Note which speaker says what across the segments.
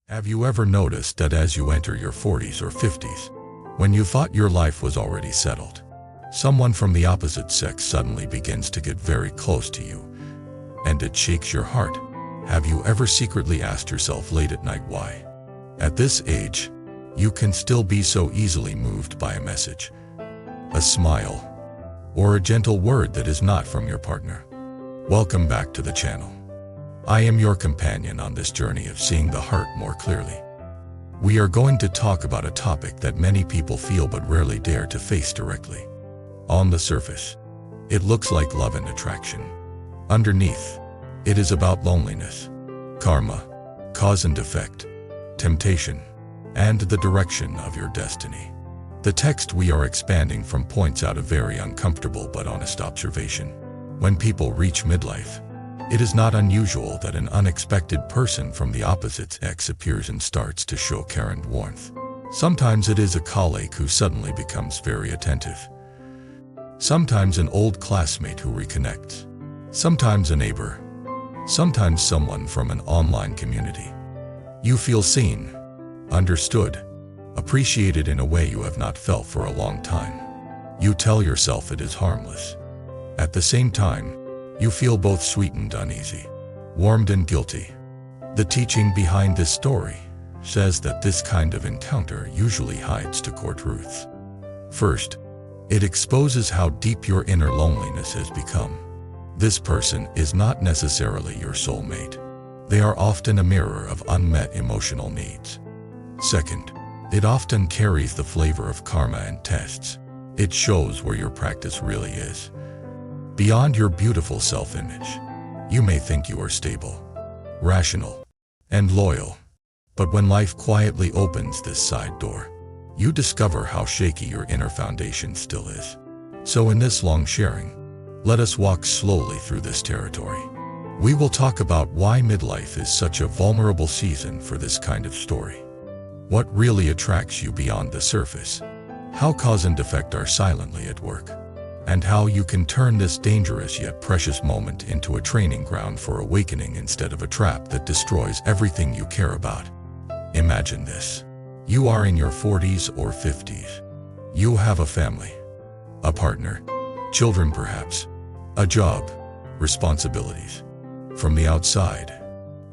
Speaker 1: Have you ever noticed that as you enter your 40s or 50s, when you thought your life was already settled, someone from the opposite sex suddenly begins to get very close to you, and it shakes your heart? Have you ever secretly asked yourself late at night why? At this age, you can still be so easily moved by a message, a smile, or a gentle word that is not from your partner. Welcome back to the channel. I am your companion on this journey of seeing the heart more clearly. We are going to talk about a topic that many people feel but rarely dare to face directly. On the surface, it looks like love and attraction. Underneath, it is about loneliness, karma, cause and effect, temptation, and the direction of your destiny. The text we are expanding from points out a very uncomfortable but honest observation. When people reach midlife, it is not unusual that an unexpected person from the opposite sex appears and starts to show care and warmth. Sometimes it is a colleague who suddenly becomes very attentive. Sometimes an old classmate who reconnects. Sometimes a neighbor. Sometimes someone from an online community. You feel seen, understood, appreciated in a way you have not felt for a long time. You tell yourself it is harmless. At the same time, you feel both sweet and uneasy, warmed and guilty. The teaching behind this story says that this kind of encounter usually hides two core truths. First, it exposes how deep your inner loneliness has become. This person is not necessarily your soulmate. They are often a mirror of unmet emotional needs. Second, it often carries the flavor of karma and tests. It shows where your practice really is. Beyond your beautiful self-image, you may think you are stable, rational, and loyal. But when life quietly opens this side door, you discover how shaky your inner foundation still is. So in this long sharing, let us walk slowly through this territory. We will talk about why midlife is such a vulnerable season for this kind of story. What really attracts you beyond the surface? How cause and effect are silently at work? And how you can turn this dangerous yet precious moment into a training ground for awakening instead of a trap that destroys everything you care about. Imagine this. You are in your 40s or 50s. You have a family, a partner, children perhaps, a job, responsibilities. From the outside,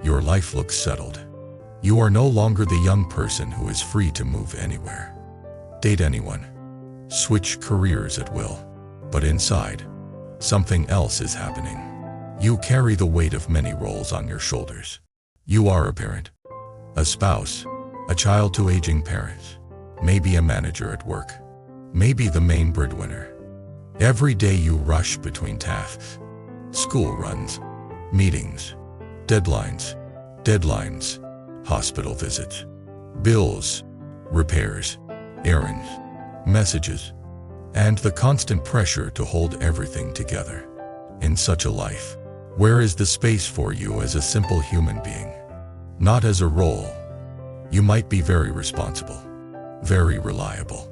Speaker 1: your life looks settled. You are no longer the young person who is free to move anywhere, date anyone, switch careers at will. But inside, something else is happening. You carry the weight of many roles on your shoulders. You are a parent, a spouse, a child to aging parents, maybe a manager at work, maybe the main breadwinner. Every day you rush between tasks, school runs, meetings, deadlines, hospital visits, bills, repairs, errands, messages, and the constant pressure to hold everything together. In such a life, where is the space for you as a simple human being? Not as a role. You might be very responsible, very reliable.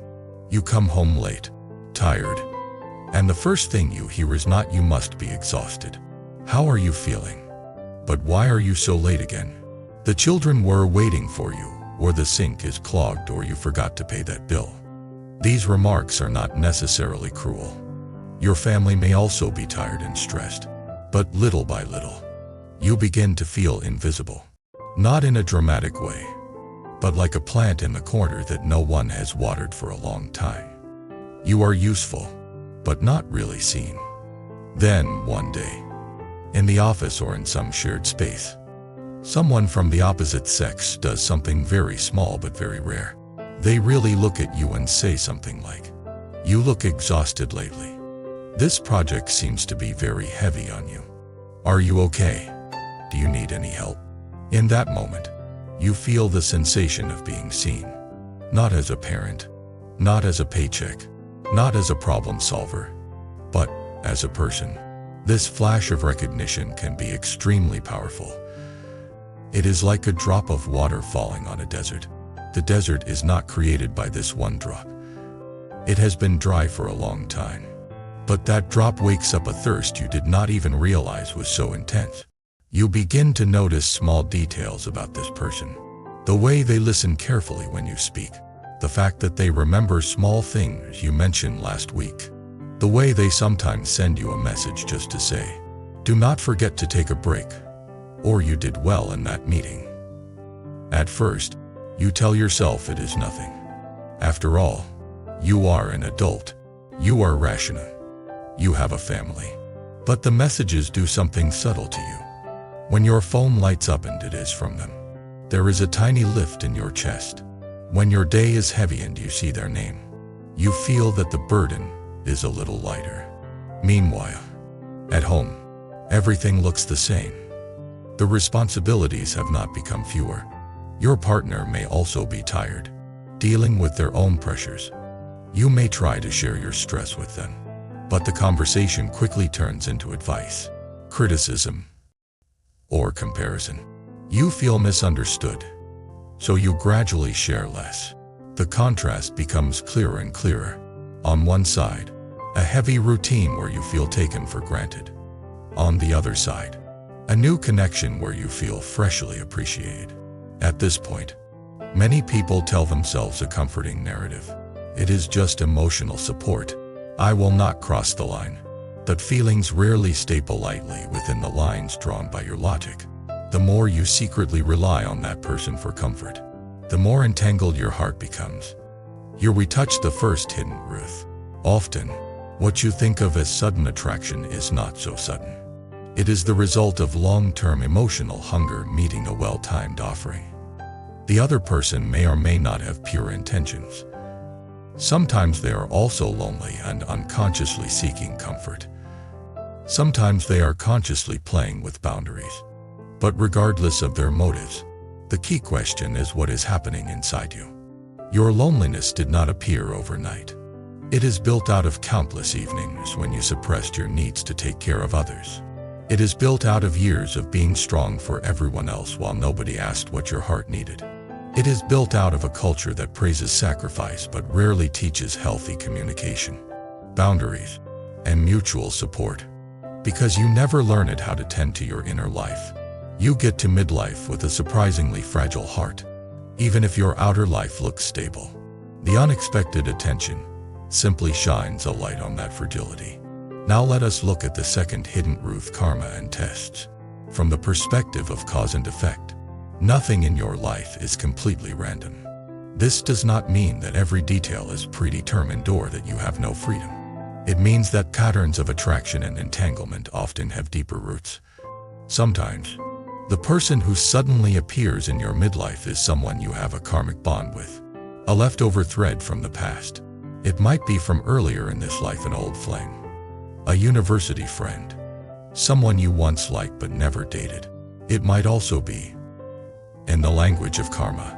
Speaker 1: You come home late, tired, and the first thing you hear is not "you must be exhausted." How are you feeling? But why are you so late again? The children were waiting for you, or the sink is clogged, or you forgot to pay that bill. These remarks are not necessarily cruel. Your family may also be tired and stressed. But little by little, you begin to feel invisible. Not in a dramatic way, but like a plant in the corner that no one has watered for a long time. You are useful, but not really seen. Then, one day, in the office or in some shared space, someone from the opposite sex does something very small but very rare. They really look at you and say something like, "You look exhausted lately. This project seems to be very heavy on you. Are you okay? Do you need any help?" In that moment, you feel the sensation of being seen. Not as a parent, not as a paycheck, not as a problem solver, but as a person. This flash of recognition can be extremely powerful. It is like a drop of water falling on a desert. The desert is not created by this one drop. It has been dry for a long time. But that drop wakes up a thirst you did not even realize was so intense. You begin to notice small details about this person. The way they listen carefully when you speak. The fact that they remember small things you mentioned last week. The way they sometimes send you a message just to say, "Do not forget to take a break," or "You did well in that meeting." At first, you tell yourself it is nothing. After all, you are an adult. You are rational. You have a family. But the messages do something subtle to you. When your phone lights up and it is from them, there is a tiny lift in your chest. When your day is heavy and you see their name, you feel that the burden is a little lighter. Meanwhile, at home, everything looks the same. The responsibilities have not become fewer. Your partner may also be tired, dealing with their own pressures. You may try to share your stress with them, but the conversation quickly turns into advice, criticism, or comparison. You feel misunderstood, so you gradually share less. The contrast becomes clearer and clearer. On one side, a heavy routine where you feel taken for granted. On the other side, a new connection where you feel freshly appreciated. At this point, many people tell themselves a comforting narrative. It is just emotional support. I will not cross the line. That feelings rarely stay politely within the lines drawn by your logic. The more you secretly rely on that person for comfort, the more entangled your heart becomes. Here we touch the first hidden truth. Often, what you think of as sudden attraction is not so sudden. It is the result of long-term emotional hunger meeting a well-timed offering. The other person may or may not have pure intentions. Sometimes they are also lonely and unconsciously seeking comfort. Sometimes they are consciously playing with boundaries. But regardless of their motives, the key question is what is happening inside you. Your loneliness did not appear overnight. It is built out of countless evenings when you suppressed your needs to take care of others. It is built out of years of being strong for everyone else while nobody asked what your heart needed. It is built out of a culture that praises sacrifice but rarely teaches healthy communication, boundaries, and mutual support. Because you never learned how to tend to your inner life, you get to midlife with a surprisingly fragile heart, even if your outer life looks stable. The unexpected attention simply shines a light on that fragility. Now let us look at the second hidden truth: karma and tests. From the perspective of cause and effect, nothing in your life is completely random. This does not mean that every detail is predetermined or that you have no freedom. It means that patterns of attraction and entanglement often have deeper roots. Sometimes, the person who suddenly appears in your midlife is someone you have a karmic bond with, a leftover thread from the past. It might be from earlier in this life, an old flame, a university friend, someone you once liked but never dated. It might also be, in the language of karma,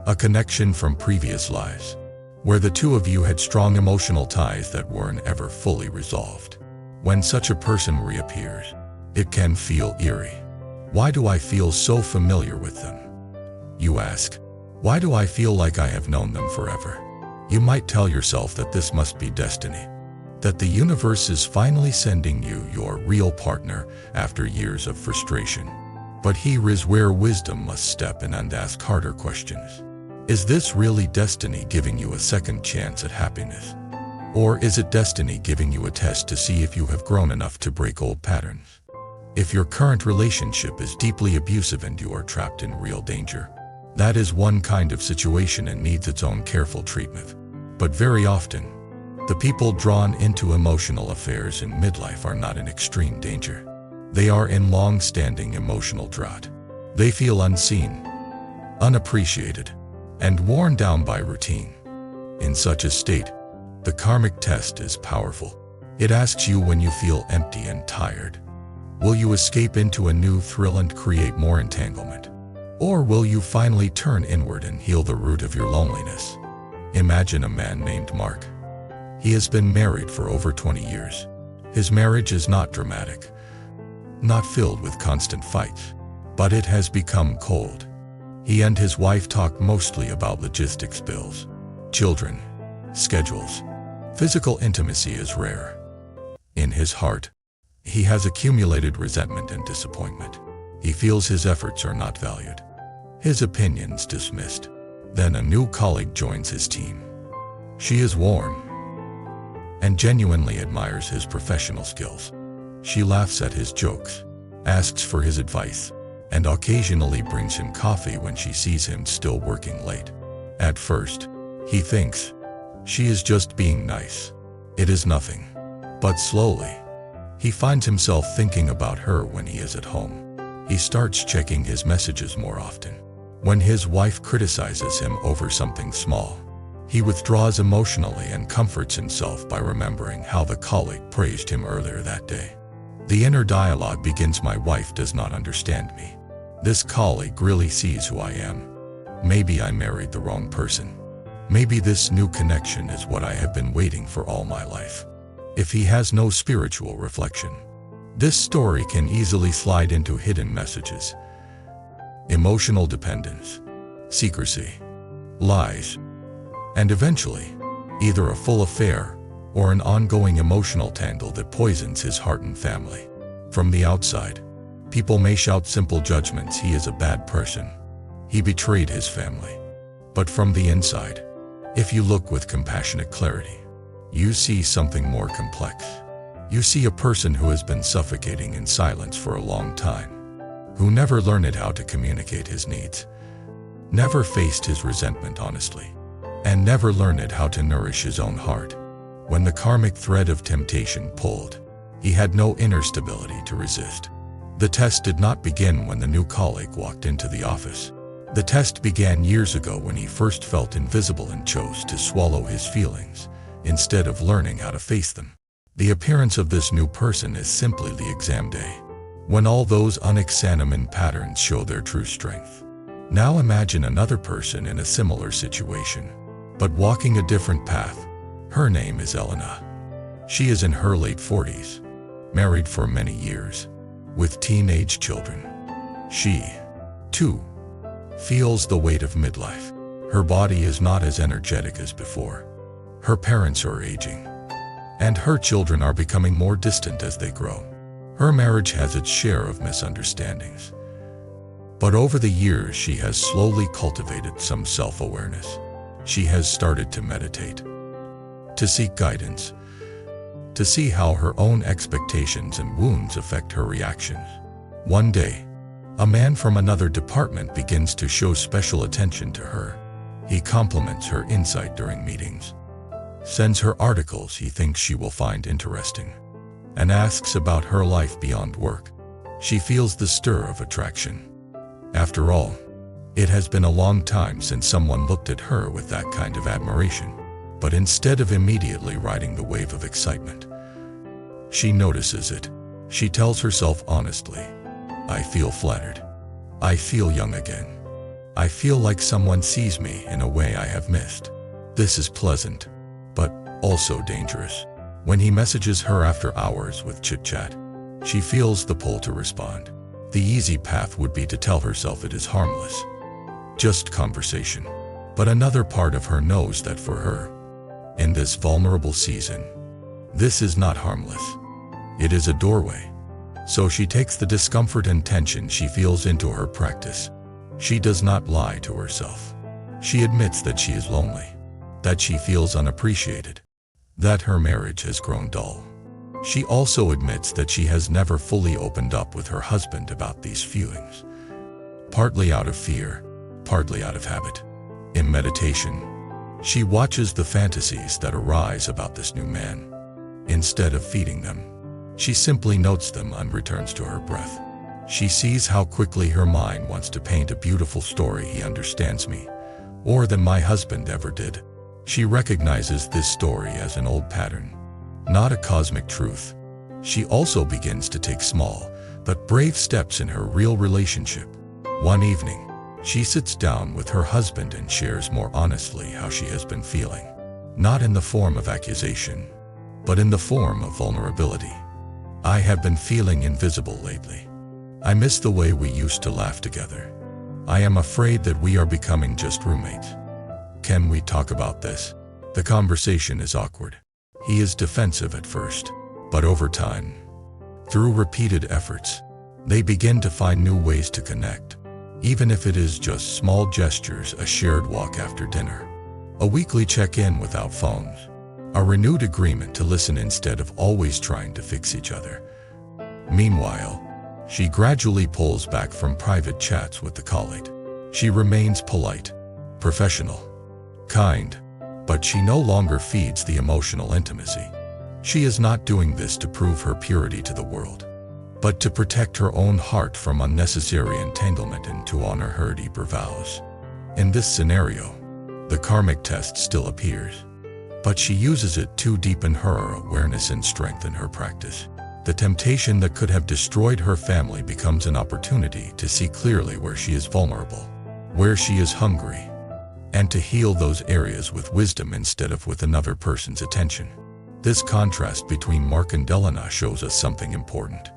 Speaker 1: a connection from previous lives, where the two of you had strong emotional ties that weren't ever fully resolved. When such a person reappears, it can feel eerie. Why do I feel so familiar with them? You ask. Why do I feel like I have known them forever? You might tell yourself that this must be destiny, that the universe is finally sending you your real partner after years of frustration. But here is where wisdom must step in and ask harder questions. Is this really destiny giving you a second chance at happiness? Or is it destiny giving you a test to see if you have grown enough to break old patterns? If your current relationship is deeply abusive and you are trapped in real danger, that is one kind of situation and needs its own careful treatment. But very often, the people drawn into emotional affairs in midlife are not in extreme danger. They are in long-standing emotional drought. They feel unseen, unappreciated, and worn down by routine. In such a state, the karmic test is powerful. It asks you when you feel empty and tired. Will you escape into a new thrill and create more entanglement? Or will you finally turn inward and heal the root of your loneliness? Imagine a man named Mark. He has been married for over 20 years. His marriage is not dramatic, not filled with constant fights, but it has become cold. He and his wife talk mostly about logistics, bills, children, schedules. Physical intimacy is rare. In his heart, he has accumulated resentment and disappointment. He feels his efforts are not valued. his opinions dismissed. Then a new colleague joins his team. She is warm and genuinely admires his professional skills. She laughs at his jokes, asks for his advice, and occasionally brings him coffee when she sees him still working late. At first, he thinks she is just being nice. It is nothing. But slowly, he finds himself thinking about her when he is at home. He starts checking his messages more often. When his wife criticizes him over something small, he withdraws emotionally and comforts himself by remembering how the colleague praised him earlier that day. The inner dialogue begins: my wife does not understand me. This colleague really sees who I am. Maybe I married the wrong person. Maybe this new connection is what I have been waiting for all my life. If he has no spiritual reflection, this story can easily slide into hidden messages: emotional dependence, secrecy, lies, and eventually, either a full affair or an ongoing emotional tangle that poisons his heart and family. From the outside, people may shout simple judgments: he is a bad person, he betrayed his family. But from the inside, if you look with compassionate clarity, you see something more complex. You see a person who has been suffocating in silence for a long time, who never learned how to communicate his needs, never faced his resentment honestly, and never learned how to nourish his own heart. When the karmic thread of temptation pulled, he had no inner stability to resist. The test did not begin when the new colleague walked into the office. The test began years ago when he first felt invisible and chose to swallow his feelings instead of learning how to face them. The appearance of this new person is simply the exam day, when all those unexamined patterns show their true strength. Now imagine another person in a similar situation, but walking a different path. Her name is Elena. She is in her late 40s, married for many years, with teenage children. She, too, feels the weight of midlife. Her body is not as energetic as before. Her parents are aging, and her children are becoming more distant as they grow. Her marriage has its share of misunderstandings, but over the years she has slowly cultivated some self-awareness. She has started to meditate, to seek guidance, to see how her own expectations and wounds affect her reactions. One day, a man from another department begins to show special attention to her. He compliments her insight during meetings, sends her articles he thinks she will find interesting, and asks about her life beyond work. She feels the stir of attraction. After all, it has been a long time since someone looked at her with that kind of admiration. But instead of immediately riding the wave of excitement, she notices it. She tells herself honestly, I feel flattered. I feel young again. I feel like someone sees me in a way I have missed. This is pleasant, but also dangerous. When he messages her after hours with chit-chat, she feels the pull to respond. The easy path would be to tell herself it is harmless, just conversation. But another part of her knows that for her, in this vulnerable season, this is not harmless. It is a doorway. So she takes the discomfort and tension she feels into her practice. She does not lie to herself. She admits that she is lonely, that she feels unappreciated, that her marriage has grown dull. She also admits that she has never fully opened up with her husband about these feelings, partly out of fear, partly out of habit. In meditation, she watches the fantasies that arise about this new man. Instead of feeding them, she simply notes them and returns to her breath. She sees how quickly her mind wants to paint a beautiful story: he understands me more than my husband ever did. She recognizes this story as an old pattern, not a cosmic truth. She also begins to take small but brave steps in her real relationship. One evening, she sits down with her husband and shares more honestly how she has been feeling, not in the form of accusation, but in the form of vulnerability. I have been feeling invisible lately. I miss the way we used to laugh together. I am afraid that we are becoming just roommates. Can we talk about this? The conversation is awkward. He is defensive at first, but over time, through repeated efforts, they begin to find new ways to connect. even if it is just small gestures, a shared walk after dinner, a weekly check-in without phones, a renewed agreement to listen instead of always trying to fix each other. Meanwhile, she gradually pulls back from private chats with the colleague. She remains polite, professional, kind, but she no longer feeds the emotional intimacy. She is not doing this to prove her purity to the world, but to protect her own heart from unnecessary entanglement and to honor her deeper vows. In this scenario, the karmic test still appears, but she uses it to deepen her awareness and strengthen her practice. The temptation that could have destroyed her family becomes an opportunity to see clearly where she is vulnerable, where she is hungry, and to heal those areas with wisdom instead of with another person's attention. This contrast between Mark and Delana shows us something important.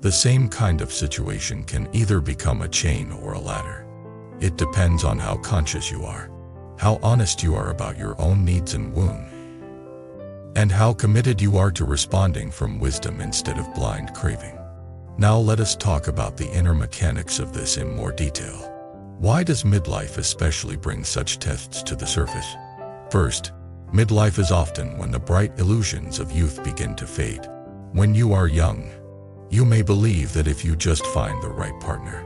Speaker 1: The same kind of situation can either become a chain or a ladder. It depends on how conscious you are, how honest you are about your own needs and wounds, and how committed you are to responding from wisdom instead of blind craving. Now let us talk about the inner mechanics of this in more detail. Why does midlife especially bring such tests to the surface? First, midlife is often when the bright illusions of youth begin to fade. When you are young, you may believe that if you just find the right partner,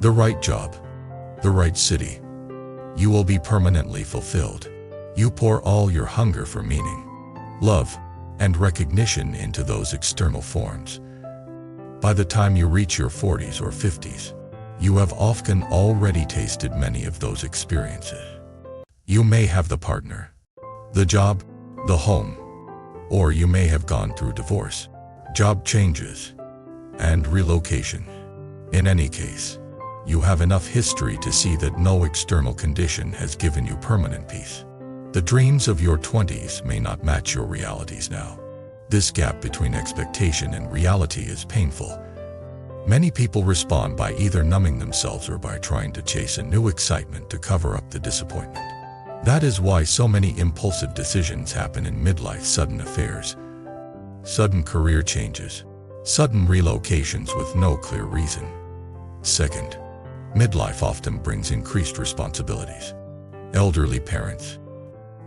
Speaker 1: the right job, the right city, you will be permanently fulfilled. You pour all your hunger for meaning, love, and recognition into those external forms. By the time you reach your 40s or 50s, you have often already tasted many of those experiences. You may have the partner, the job, the home, or you may have gone through divorce, job changes, and relocation. In any case, you have enough history to see that no external condition has given you permanent peace. The dreams of your 20s may not match your realities now. This gap between expectation and reality is painful. Many people respond by either numbing themselves or by trying to chase a new excitement to cover up the disappointment. That is why so many impulsive decisions happen in midlife: sudden affairs, sudden career changes, sudden relocations with no clear reason. Second, midlife often brings increased responsibilities. Elderly parents,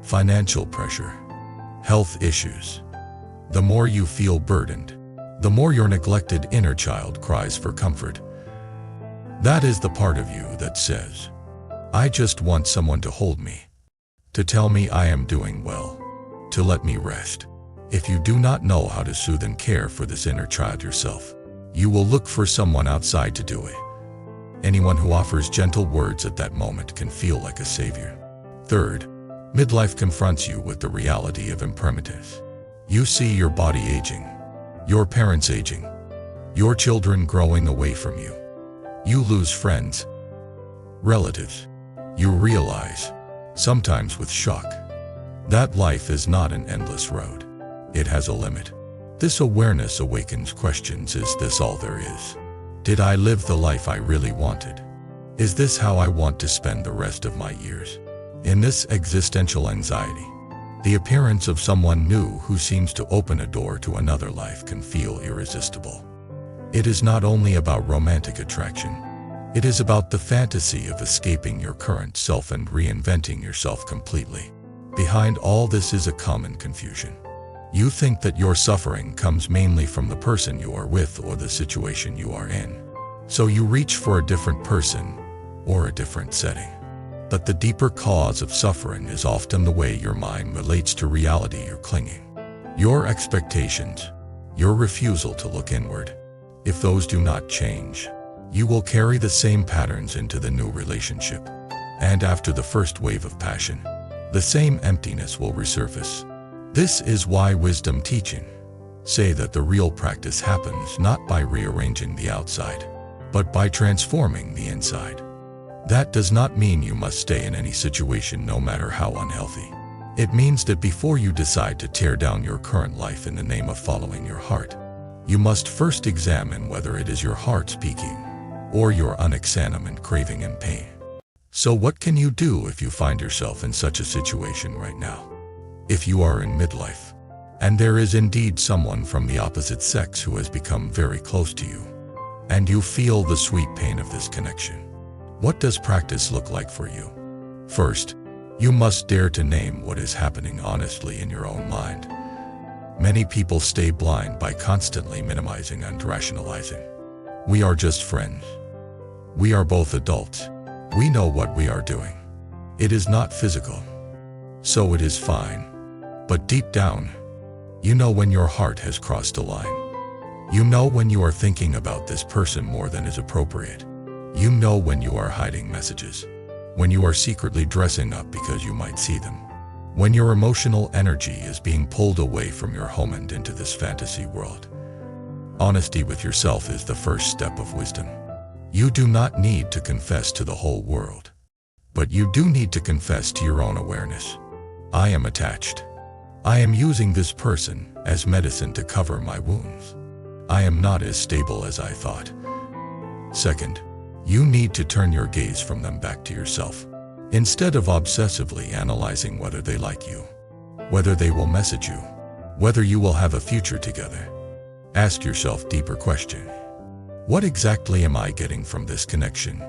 Speaker 1: financial pressure, health issues. The more you feel burdened, the more your neglected inner child cries for comfort. That is the part of you that says, "I just want someone to hold me, to tell me I am doing well, to let me rest." If you do not know how to soothe and care for this inner child yourself, you will look for someone outside to do it. Anyone who offers gentle words at that moment can feel like a savior. Third, midlife confronts you with the reality of impermanence. You see your body aging, your parents aging, your children growing away from you. You lose friends, relatives. You realize, sometimes with shock, that life is not an endless road. It has a limit. This awareness awakens questions: is this all there is? Did I live the life I really wanted? Is this how I want to spend the rest of my years? In this existential anxiety, the appearance of someone new who seems to open a door to another life can feel irresistible. It is not only about romantic attraction. It is about the fantasy of escaping your current self and reinventing yourself completely. Behind all this is a common confusion. You think that your suffering comes mainly from the person you are with or the situation you are in. So you reach for a different person or a different setting. But the deeper cause of suffering is often the way your mind relates to reality you're clinging. Your expectations, your refusal to look inward. If those do not change, you will carry the same patterns into the new relationship. And after the first wave of passion, the same emptiness will resurface. This is why wisdom teaching say that the real practice happens not by rearranging the outside, but by transforming the inside. That does not mean you must stay in any situation no matter how unhealthy. It means that before you decide to tear down your current life in the name of following your heart, you must first examine whether it is your heart speaking or your unexamined craving and pain. So what can you do if you find yourself in such a situation right now? If you are in midlife, and there is indeed someone from the opposite sex who has become very close to you, and you feel the sweet pain of this connection. What does practice look like for you? First, you must dare to name what is happening honestly in your own mind. Many people stay blind by constantly minimizing and rationalizing. We are just friends. We are both adults. We know what we are doing. It is not physical. So it is fine. But deep down, you know when your heart has crossed a line. You know when you are thinking about this person more than is appropriate. You know when you are hiding messages. When you are secretly dressing up because you might see them. When your emotional energy is being pulled away from your home and into this fantasy world. Honesty with yourself is the first step of wisdom. You do not need to confess to the whole world. But you do need to confess to your own awareness. I am attached. I am using this person as medicine to cover my wounds. I am not as stable as I thought. Second, you need to turn your gaze from them back to yourself. Instead of obsessively analyzing whether they like you, whether they will message you, whether you will have a future together, ask yourself deeper questions. What exactly am I getting from this connection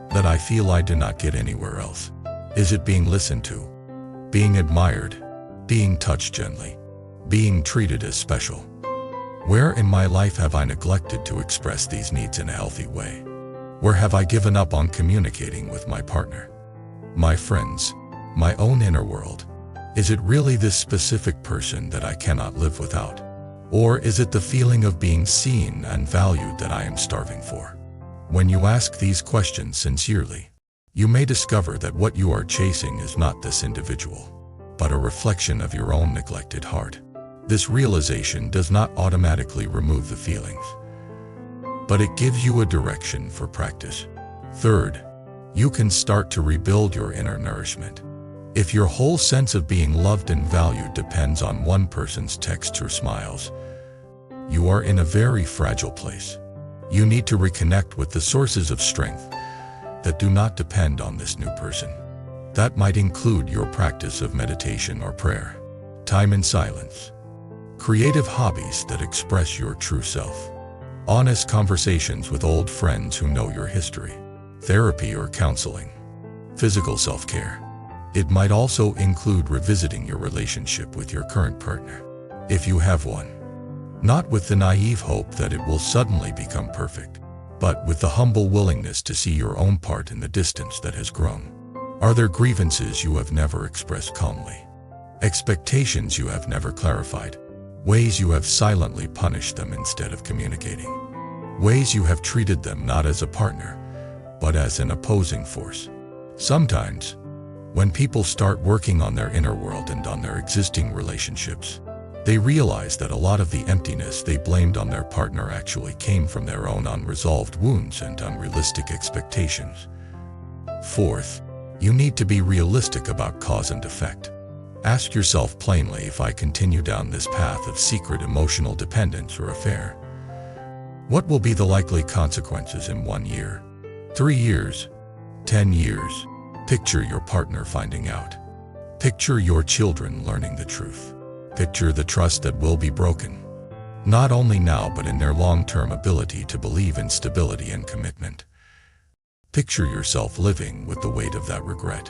Speaker 1: that I feel I do not get anywhere else? Is it being listened to, being admired, being touched gently, being treated as special? Where in my life have I neglected to express these needs in a healthy way? Where have I given up on communicating with my partner, my friends, my own inner world? Is it really this specific person that I cannot live without? Or is it the feeling of being seen and valued that I am starving for? When you ask these questions sincerely, you may discover that what you are chasing is not this individual, but a reflection of your own neglected heart. This realization does not automatically remove the feelings, but it gives you a direction for practice. Third, you can start to rebuild your inner nourishment. If your whole sense of being loved and valued depends on one person's texts or smiles, you are in a very fragile place. You need to reconnect with the sources of strength that do not depend on this new person. That might include your practice of meditation or prayer, time in silence, creative hobbies that express your true self, honest conversations with old friends who know your history, therapy or counseling, physical self-care. It might also include revisiting your relationship with your current partner, if you have one. Not with the naive hope that it will suddenly become perfect, but with the humble willingness to see your own part in the distance that has grown. Are there grievances you have never expressed calmly? Expectations you have never clarified? Ways you have silently punished them instead of communicating? Ways you have treated them not as a partner, but as an opposing force? Sometimes, when people start working on their inner world and on their existing relationships, they realize that a lot of the emptiness they blamed on their partner actually came from their own unresolved wounds and unrealistic expectations. Fourth, you need to be realistic about cause and effect. Ask yourself plainly, if I continue down this path of secret emotional dependence or affair, what will be the likely consequences in 1 year, 3 years, 10 years? Picture your partner finding out. Picture your children learning the truth. Picture the trust that will be broken, not only now but in their long-term ability to believe in stability and commitment. Picture yourself living with the weight of that regret.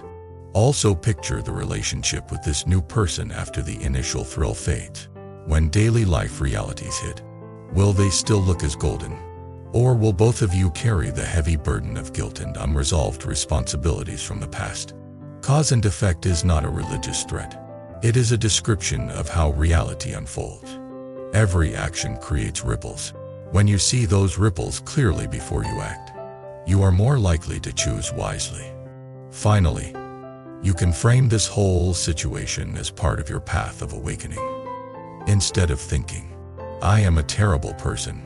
Speaker 1: Also picture the relationship with this new person after the initial thrill fades. When daily life realities hit, will they still look as golden? Or will both of you carry the heavy burden of guilt and unresolved responsibilities from the past? Cause and effect is not a religious threat. It is a description of how reality unfolds. Every action creates ripples. When you see those ripples clearly before you act, you are more likely to choose wisely. Finally, you can frame this whole situation as part of your path of awakening. Instead of thinking, I am a terrible person,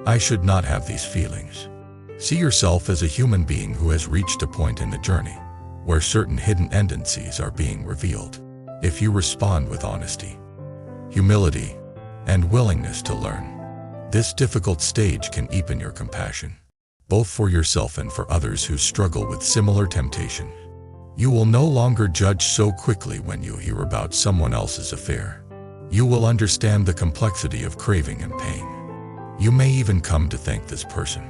Speaker 1: I should not have these feelings, see yourself as a human being who has reached a point in the journey where certain hidden tendencies are being revealed. If you respond with honesty, humility, and willingness to learn, this difficult stage can deepen your compassion, both for yourself and for others who struggle with similar temptations. You will no longer judge so quickly when you hear about someone else's affair. You will understand the complexity of craving and pain. You may even come to thank this person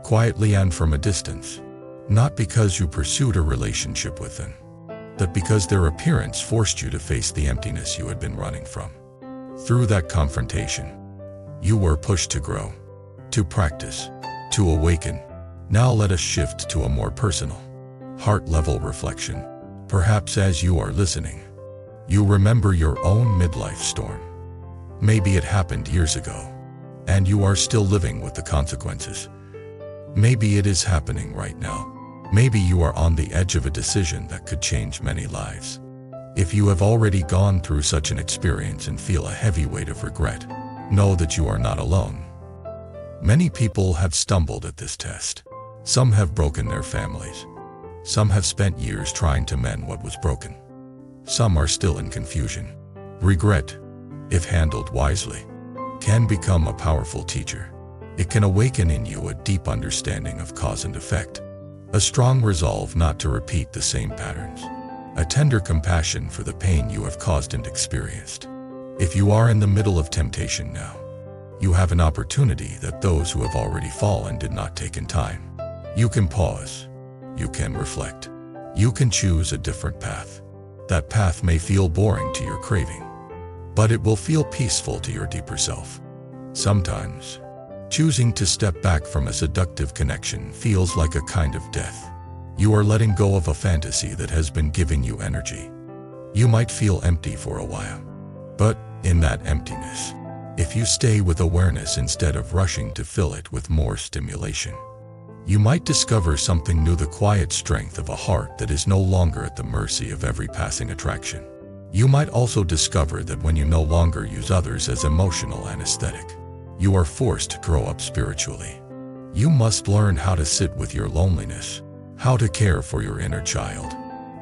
Speaker 1: quietly and from a distance. Not because you pursued a relationship with them, but because their appearance forced you to face the emptiness you had been running from. Through that confrontation, you were pushed to grow, to practice, to awaken. Now let us shift to a more personal, heart-level reflection. Perhaps as you are listening, you remember your own midlife storm. Maybe it happened years ago, and you are still living with the consequences. Maybe it is happening right now. Maybe you are on the edge of a decision that could change many lives. If you have already gone through such an experience and feel a heavy weight of regret, know that you are not alone. Many people have stumbled at this test. Some have broken their families. Some have spent years trying to mend what was broken. Some are still in confusion. Regret, if handled wisely, can become a powerful teacher. It can awaken in you a deep understanding of cause and effect, a strong resolve not to repeat the same patterns, a tender compassion for the pain you have caused and experienced. If you are in the middle of temptation now, you have an opportunity that those who have already fallen did not take in time. You can pause. You can reflect. You can choose a different path. That path may feel boring to your craving, but it will feel peaceful to your deeper self. Sometimes, choosing to step back from a seductive connection feels like a kind of death. You are letting go of a fantasy that has been giving you energy. You might feel empty for a while, but in that emptiness, if you stay with awareness instead of rushing to fill it with more stimulation, you might discover something new, the quiet strength of a heart that is no longer at the mercy of every passing attraction. You might also discover that when you no longer use others as emotional anesthetic, you are forced to grow up spiritually. You must learn how to sit with your loneliness, how to care for your inner child,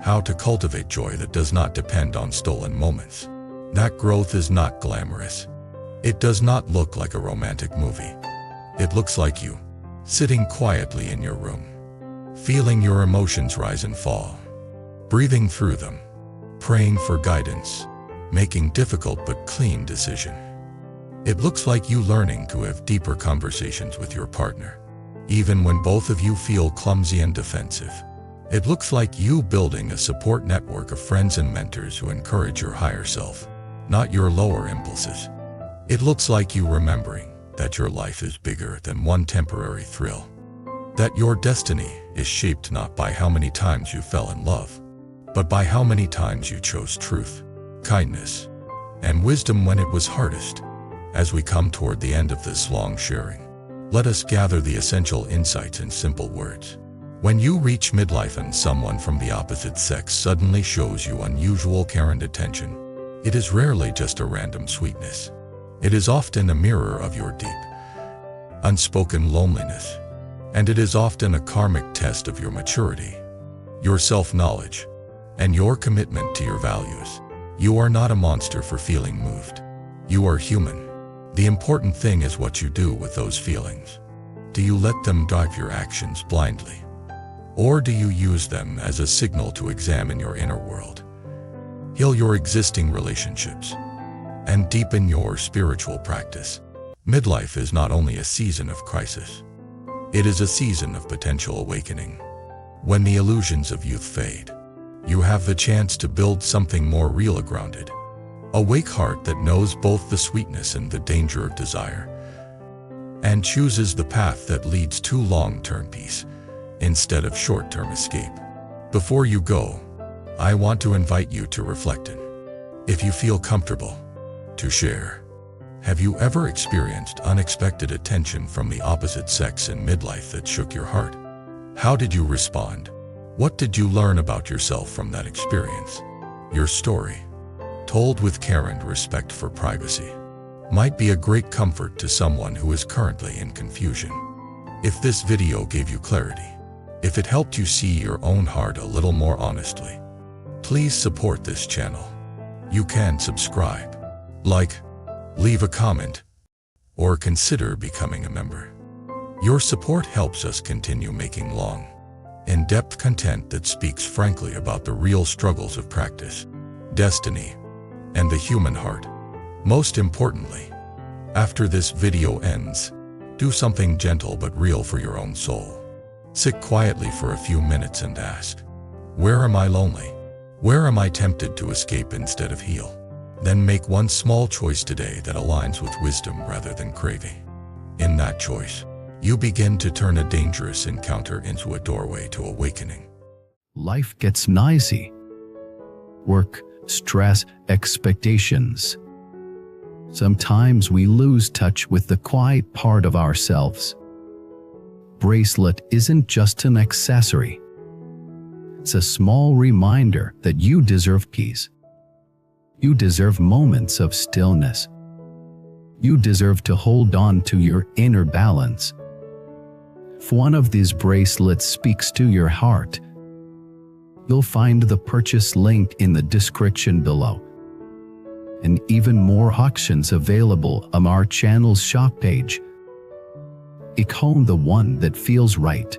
Speaker 1: how to cultivate joy that does not depend on stolen moments. That growth is not glamorous. It does not look like a romantic movie. It looks like you, sitting quietly in your room, feeling your emotions rise and fall, breathing through them, praying for guidance, making difficult but clean decisions. It looks like you learning to have deeper conversations with your partner, even when both of you feel clumsy and defensive. It looks like you building a support network of friends and mentors who encourage your higher self, not your lower impulses. It looks like you remembering that your life is bigger than one temporary thrill, that your destiny is shaped not by how many times you fell in love, but by how many times you chose truth, kindness, and wisdom when it was hardest. As we come toward the end of this long sharing, let us gather the essential insights in simple words. When you reach midlife and someone from the opposite sex suddenly shows you unusual care and attention, it is rarely just a random sweetness. It is often a mirror of your deep, unspoken loneliness, and it is often a karmic test of your maturity, your self-knowledge, and your commitment to your values. You are not a monster for feeling moved. You are human. The important thing is what you do with those feelings. Do you let them drive your actions blindly? Or do you use them as a signal to examine your inner world, heal your existing relationships, and deepen your spiritual practice? Midlife is not only a season of crisis. It is a season of potential awakening. When the illusions of youth fade, you have the chance to build something more real, grounded. A wake heart that knows both the sweetness and the danger of desire, and chooses the path that leads to long-term peace instead of short-term escape. Before you go, I want to invite you to reflect in, if you feel comfortable, to share. Have you ever experienced unexpected attention from the opposite sex in midlife that shook your heart? How did you respond? What did you learn about yourself from that experience? Your story, told with care and respect for privacy, might be a great comfort to someone who is currently in confusion. If this video gave you clarity, if it helped you see your own heart a little more honestly, please support this channel. You can subscribe, like, leave a comment, or consider becoming a member. Your support helps us continue making long, in-depth content that speaks frankly about the real struggles of practice, destiny, and the human heart. Most importantly, after this video ends, Do something gentle but real for your own soul. Sit quietly for a few minutes and ask, where am I lonely? Where am I tempted to escape instead of heal? Then make one small choice today that aligns with wisdom rather than craving. In that choice, you begin to turn a dangerous encounter into a doorway to awakening.
Speaker 2: Life gets noisy. Work, stress, expectations. Sometimes we lose touch with the quiet part of ourselves. Bracelet isn't just an accessory. It's a small reminder that you deserve peace. You deserve moments of stillness. You deserve to hold on to your inner balance. If one of these bracelets speaks to your heart, you'll find the purchase link in the description below. And even more auctions available on our channel's shop page. Pick home the one that feels right.